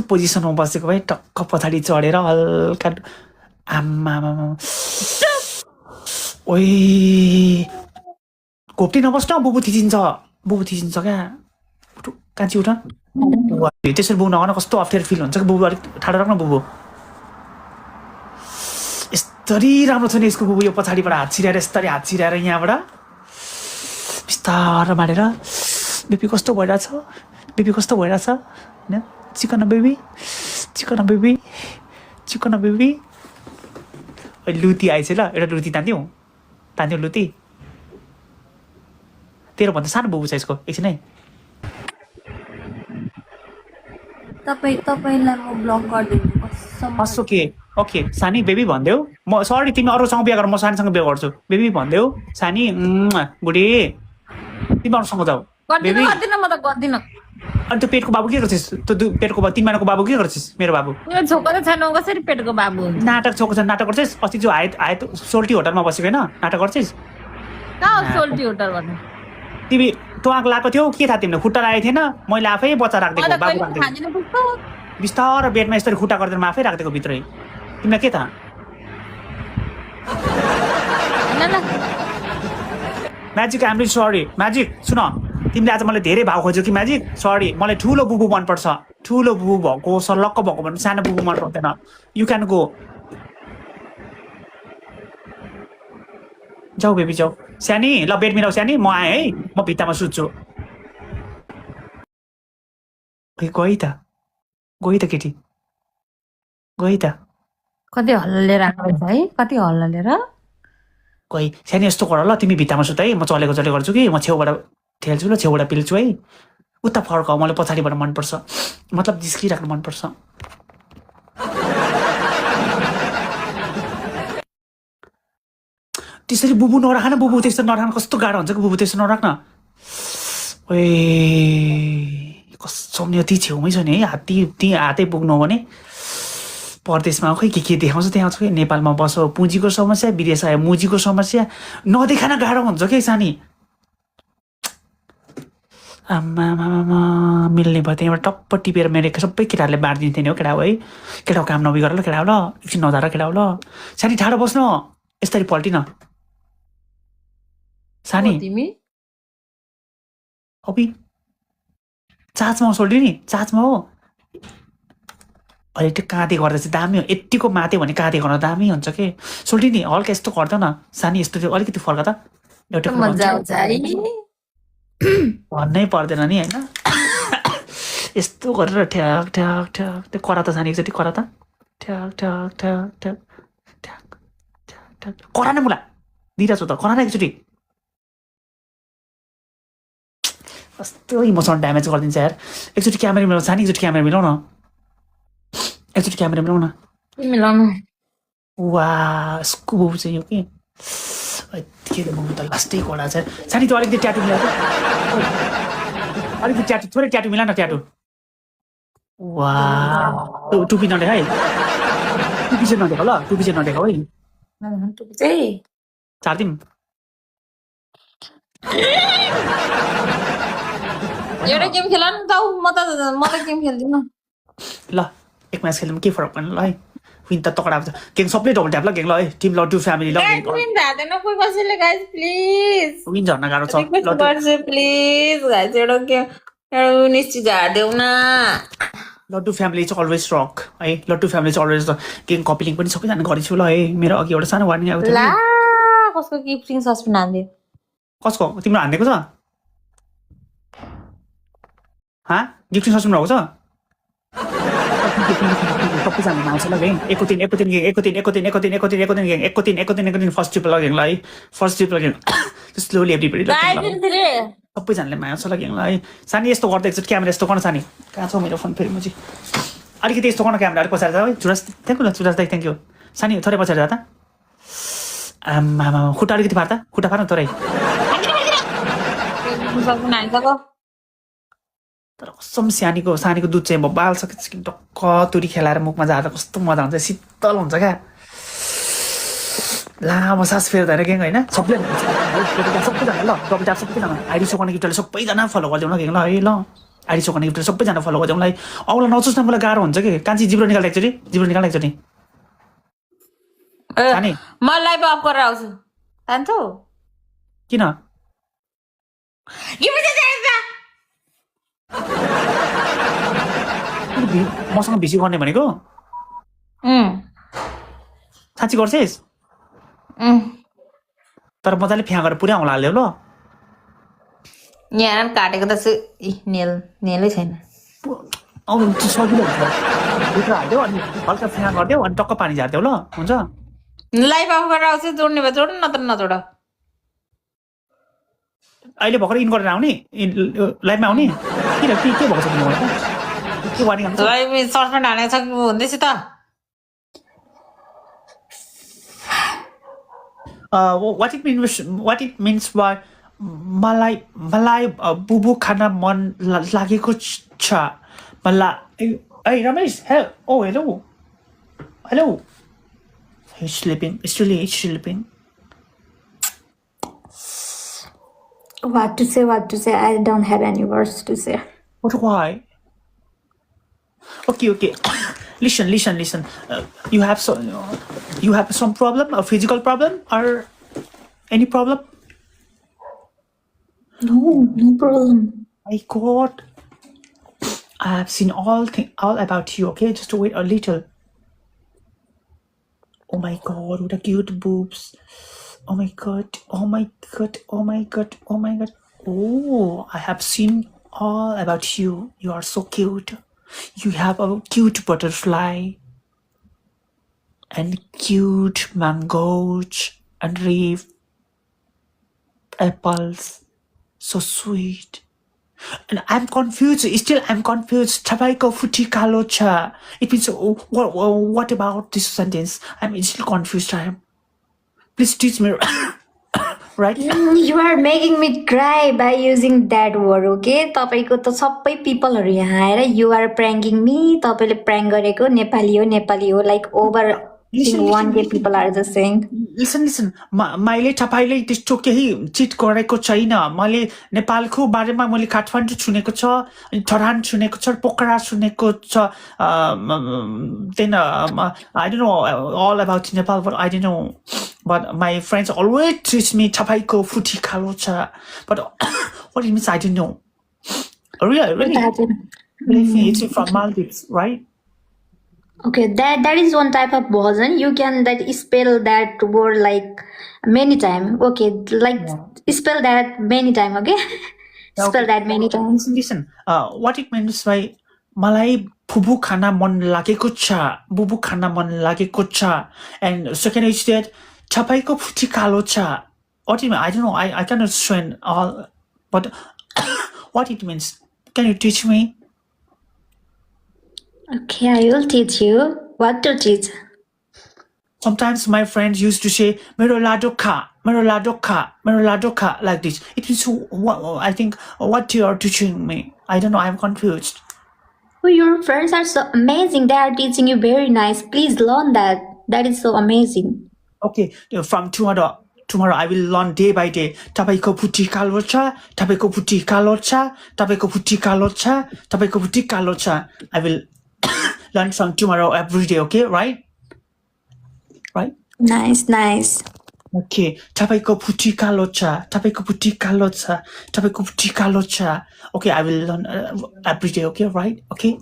पोजिसनमा बसेको भाइ टक्क पछाडि चढेर हल्का आम्मामा ओइ घोप्टी नबस्न बुबु थिचिन्छ क्या कान्छी उठ त्यसरी बुबु नगर्न कस्तो अप्ठ्यारो फिल हुन्छ कि बुबु अलिक ठाडो राख्न बुबु यस्तरी राम्रो छ नि यसको बुबु यो पछाडिबाट हात छिराएर यस्तरी हात छिराएर यहाँबाट बिस्तारो मारेर बेबी कस्तो भइरहेछ होइन चिकन बेबी लुती आएछ ल एउटा लुती तान्थ्यौ लुती तेरो भन्दा सानो बुबु छ यसको एकछिन है तपाईलाई म ब्लक गरिदिन्छु ओके सानी बेबी भन्देऊ म सरी तिमी अरूसँग बिहा गर म सानीसँग बिहा गर्छु बेबी भन्देऊ सानी बुढी तिमी अरूसँग जाऊ गर्दिन म त गर्दिन अनि त्यो पेटको बाबु के गर्छिस् त्यो पेटको बाबु 3 महिनाको बाबु के गर्छिस् मेरो बाबु यो छोको त छैन कसरी पेटको बाबु नाटक गर्छिस् अस्ति जो आए सोल्टी होटलमा बसेको होइन नाटक गर्छिस् कहाँ सोल्टी होटल भन्नु तिमी तँक लगाएको थियो के थाहा तिमीले खुट्टा लागेको थिएन मैले आफै बच्चा राखिदिएको बाबु राखिदिएको बिस्तारो बेडमा यसरी खुट्टा गरिदिएर म आफै राखिदिएको भित्रै तिमीलाई के थाहा म्याजिक आइम सरी म्याजिक सुन तिमीले आज मलाई धेरै भाव खोज्यौ कि म्याजिक सरी मलाई ठुलो बुबु मनपर्छ ठुलो बुबु भएको सल्लक्क भएको भने सानो बुबु मन पर्दैन यु क्यान गो जाऊ बेबी जाऊ सानी ल बेड मिलाऊ सानी म आएँ है म भित्तामा सुत्छु गई त केटी गई त कति हल्ला लिएर आएको है कति हल्ला लिएर गई सानी यस्तो गर ल तिमी भित्तामा सुत है म चलेको गर्छु कि म छेउबाट ठेल्छु ल छेउबाट पिल्छु है उता फर्काऊ मलाई पछाडिबाट मनपर्छ मतलब जिस्किराख्नु मनपर्छ त्यसरी बुबु नराख्न बुबु त्यसरी नराख्न कस्तो गाह्रो हुन्छ कि बुबु त्यसरी नराख्न ओए कसम यति छेउमै छ नि है हातै पुग्नु हो भने परदेशमा खै के देखाउँछ कि नेपालमा बसो पुँजीको समस्या विदेश आयो मुजीको समस्या नदेखान गाह्रो हुन्छ कि सानी आमा मिल्ने भयो त्यहाँबाट टप्प टिपेर मेरो सबै केटाहरूले बाँडिदिन्थ्यो नि हो केटा हो है केटा काम नबिगर ल केटा हो ल एकछिन नजाएर केटा हो ल सानी ठाडो बस्नु यसरी पल्टिन सानी तिमी अबि चाचमा सोल्टी नि चाचमा हो अहिले त्यो काँधे गर्दा चाहिँ दामी हो यत्तिको माथि भने काँधे गर्न दामी हुन्छ कि सोल्टी नि हल्का यस्तो गर्दैन सानी यस्तो त्यो अलिकति फर्का त एउटा भन्नै पर्दैन नि होइन यस्तो गरेर ठ्याक ठ्याक ठ्याक त्यो करा त सानी एकचोटि करा त ठ्याक ठ्याक ठ्याक ठ्याक ठ्याक ठ्याक ठ्याक करा न मुला दिइरहेको छु त करा न एकचोटि कस्तो इमोसनल ड्यामेज गरिदिन्छ यार एकचोटि क्यामेरा मिलाउनु सानी एकचोटि क्यामेरा मिलाउन वा यसको बुबु चाहिँ यो कि के बुबु त लास्टै कडा छ सानी त अलिकति ट्याटु मिला अलिकति ट्याटु थोरै ट्याटु मिला न ट्याटु वा टुपी नदेख है टुपी चाहिँ नदेख ल टुपी चाहिँ नदेख है चार्दिम एउटा गेम खेल न जाऊ म त गेम खेल्दिन ल एक म्याच खेल्नु के फरक पर्दैन ल है विन त तकडा हुन्छ गेम सबले डबल ट्याप ल गेम ल है टिम लड्डु फ्यामिली ल विन धादैन कोही कसैले गाइस प्लिज विन झर्न गाह्रो छ प्लिज गाइस एउटा गेम एउटा निश्चित हार्देऊ न Laddu family is always rock है Laddu family is always game copy link पनि सबैजना गरेछु ल है मेरो अघि एउटा सानो वार्निङ आएको थियो ला कसको गिफ्टिङ सस्पेन्ड हान्दियो कसको तिम्रो हान्दिएको छ गिफ्टिङ सस्पेन्ड भएको छ सबैजना आउँछ ल गेङ एकको दिन फर्स्ट ट्रिपल गेङ ल है first triple gang slowly everybody सबैजनाले माया छ ल गेङ ल है सानी यस्तो गर्दा एकचोटि क्यामेरा यस्तो गर्न सानी कहाँ छ मेरो फोन फेरि मुजी अलिकति यस्तो गर्न क्यामेरा अलिक पछाडि जा है चुरास थ्याङ्क यू ल चुरास दाइ थ्याङ्क यू सानी थोरै पछाडि जा त आमा खुट्टा अलिकति फार्दा खुट्टा फार्न थोरै तर कसम सानीको दुध चाहिँ बबाल छ टक्क तुरी खेलाएर मुखमा जाँदा कस्तो मजा हुन्छ शीतल हुन्छ क्या लामो सास फेर्दैन गेङ होइन सबैजना ल डबल ट्याप सबैजना आइडी सोकन गिफ्टले सबैजना फलो गरिदिउँ ल गेङ ल है ल आइडी चौकाने गिफ्ट सबैजना फलो गरिदिउँ मलाई अरूलाई नचोच्न मलाई गाह्रो हुन्छ कि कान्छी जिब्रो निकाल्दा एकचोटि जिब्रो निकाल्दा एकचोटि जाने म लाइभ अफ गरेर आउँछु जान्छौ किन मसँग भिसी गर्ने भनेको साँच्ची गर्छेस् तर मजाले फ्या गरेर पुरै आउँला हाल्यो ल यहाँ काटेको त नेलै छैन आउनु सजिलो हुन्छ भित्र हालिदेऊ अनि हल्का फ्या गरिदेऊ अनि टक्क पानी झारिदेऊ ल हुन्छ लाइभ अफ गरेर आउँछु जोड्ने भए जोड नत्र नजोड अहिले भर्खर इन गरेर आउने लाइभमा आउने किन के भएको छ तिमीलाई के वार्निङ आउँछ लाइभ सस्पेन्ड हानेको छ हुँदैछ त what it means by मलाई बुबु खान मन लागेको छ मलाई hey Ramesh hello he's sleeping still he's sleeping What to say? I don't have any words to say. why okay listen you have some problem, a physical problem or any problem? No problem. My God, I have seen all about you. Okay, just wait a little. Oh my God, what a cute boobs. Oh my God. Oh, I have seen all about you. You are so cute. You have a cute butterfly and cute mangoes and reef apples. So sweet. And I'm confused. Tabaiko futi kalo cha. It means, what about this sentence? I'm still confused. Please teach me. Right? You are making me cry by using that word, okay? तपाईको त सबै पिपलहरु यहाँ आएर you are pranking me. तपाईले prank गरेको नेपाली हो like over 1K people are just saying. Listen. मैले तपाईले त्यस्तो केही चिट गरेको छैन. मैले नेपालको बारेमा मैले काठमाडौँ छुनेको छ, अनि धरान छुनेको छ, पोखरा छुनेको छ. Then I don't know all about Nepal, but I don't know. But my friends always teach me tapaiko futi kalocha. But what it means I don't know. Really? It's from Maldives, right? Okay, that is one type of version. You can spell that word like many times. Okay, like spell that many times. Okay, spell that many times. Listen, what it means by मलाई बुबु खाना मन लागेको छ. And second is that tapaiko futi kalocha. What it means? I don't know. I cannot understand all. But what it means? Can you teach me? Okay, I will teach you. What to teach? Sometimes my friends used to say mero ladoka like this. It means I think what you are teaching me. I don't know. I'm confused. Oh, your friends are so amazing. They are teaching you very nice. Please learn that. That is so amazing. Okay, from tomorrow I will learn day by day. Tapaiko puti kalocha. I will learn from tomorrow every day. Okay, right? Nice. Okay, tapaiko puti kalocha. Okay, I will learn every day. Okay, right? Okay.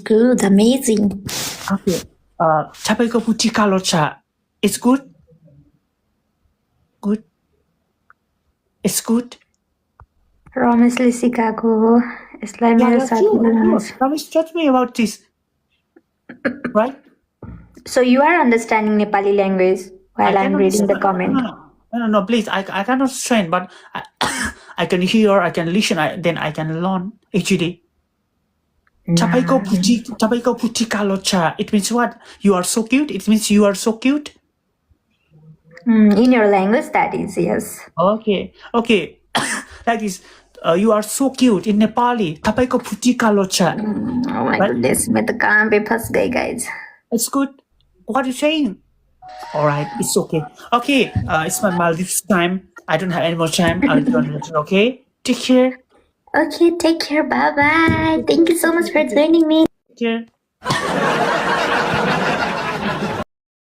Good, amazing. Okay. Tapaiko puti kalocha. It's good. It's good. Ramesle सिकाएको हो यसलाई मेरो साथीले Ramesh taught me about this. Right? So you are understanding Nepali language while I'm reading the comment. No, please. I cannot understand, but I can hear, I can listen, then I can learn actually. Tapaiko puti kalocha. It means what? You are so cute. It means you are so cute. In your language, that is, yes. Okay. Like this. You are so cute in Nepali. Tapaiko puti kalocha. Oh my goodness, मैं तो काम pay फंस गई, guys. It's good. What are you saying? All right, it's okay. Okay, it's my Maldives time. I don't have any more time. I'll be on later. Okay, take care. Okay, take care. Bye bye. Thank you so much for joining me. Here.